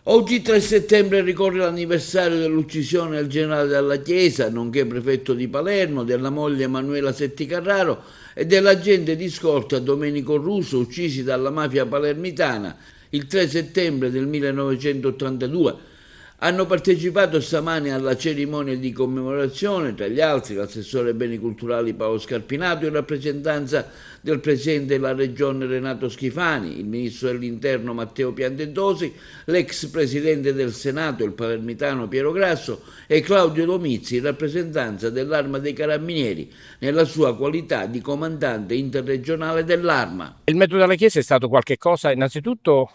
Oggi 3 settembre ricorre l'anniversario dell'uccisione del generale Dalla Chiesa, nonché prefetto di Palermo, della moglie Emanuela Setti Carraro e dell'agente di scorta Domenico Russo, uccisi dalla mafia palermitana il 3 settembre del 1982. Hanno partecipato stamani alla cerimonia di commemorazione, tra gli altri, l'assessore ai beni culturali Paolo Scarpinato in rappresentanza del presidente della regione Renato Schifani, il ministro dell'interno Matteo Piantedosi, l'ex presidente del Senato, il palermitano Piero Grasso, e Claudio Domizzi in rappresentanza dell'Arma dei Carabinieri, nella sua qualità di comandante interregionale dell'Arma. Il metodo della Chiesa è stato qualche cosa, innanzitutto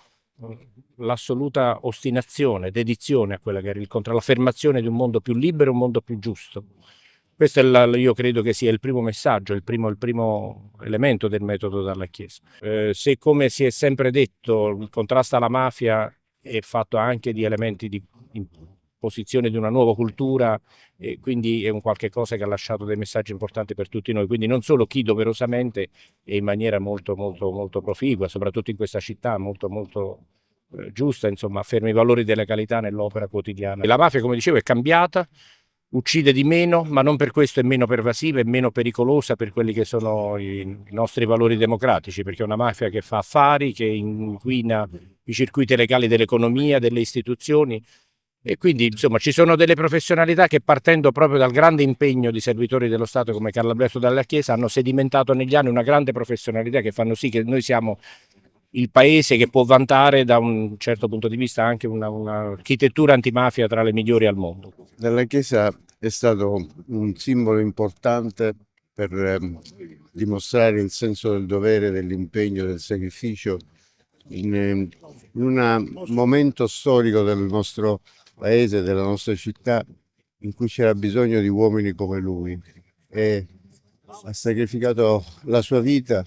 l'assoluta ostinazione, dedizione a quella che era l'affermazione di un mondo più libero, un mondo più giusto. Questo io credo che sia il primo messaggio, il primo elemento del metodo della Chiesa. Se, come si è sempre detto, il contrasto alla mafia è fatto anche di elementi di imposizione di una nuova cultura, e quindi è un qualche cosa che ha lasciato dei messaggi importanti per tutti noi, quindi non solo chi doverosamente e in maniera molto proficua, soprattutto in questa città molto giusta, insomma, afferma i valori della legalità nell'opera quotidiana. La mafia, come dicevo, è cambiata, uccide di meno, ma non per questo è meno pervasiva e meno pericolosa per quelli che sono i nostri valori democratici, perché è una mafia che fa affari, che inquina i circuiti legali dell'economia, delle istituzioni. E quindi insomma ci sono delle professionalità che, partendo proprio dal grande impegno di servitori dello Stato come Carlo Alberto Dalla Chiesa, hanno sedimentato negli anni una grande professionalità che fanno sì che noi siamo il paese che può vantare da un certo punto di vista anche un'architettura antimafia tra le migliori al mondo. Dalla Chiesa è stato un simbolo importante per dimostrare il senso del dovere, dell'impegno, del sacrificio in un momento storico del nostro paese, della nostra città, in cui c'era bisogno di uomini come lui. E ha sacrificato la sua vita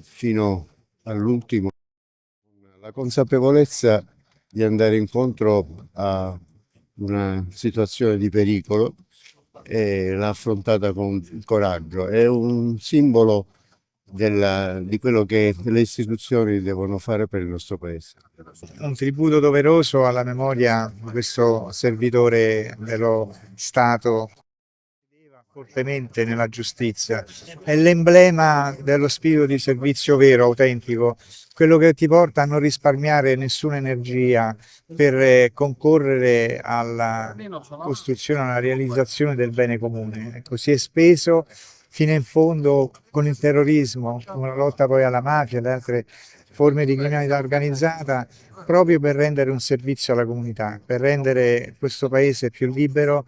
fino all'ultimo, la consapevolezza di andare incontro a una situazione di pericolo e l'ha affrontata con coraggio. È un simbolo di quello che le istituzioni devono fare per il nostro paese. Un tributo doveroso alla memoria di questo servitore dello Stato, fortemente nella giustizia. È l'emblema dello spirito di servizio vero, autentico, quello che ti porta a non risparmiare nessuna energia per concorrere alla costruzione, alla realizzazione del bene comune. Ecco, si è speso fino in fondo con il terrorismo, con la lotta poi alla mafia e alle altre forme di criminalità organizzata, proprio per rendere un servizio alla comunità, per rendere questo paese più libero,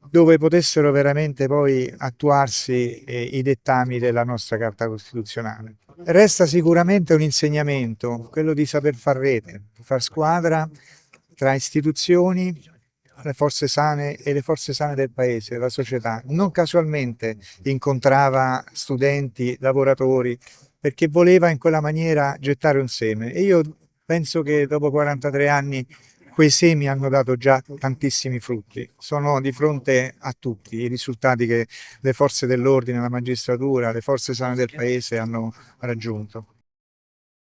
dove potessero veramente poi attuarsi i dettami della nostra Carta Costituzionale. Resta sicuramente un insegnamento, quello di saper far rete, far squadra tra istituzioni, le forze sane e le forze sane del paese, la società. Non casualmente incontrava studenti, lavoratori, perché voleva in quella maniera gettare un seme. E io penso che dopo 43 anni quei semi hanno dato già tantissimi frutti. Sono di fronte a tutti i risultati che le forze dell'ordine, la magistratura, le forze sane del paese hanno raggiunto.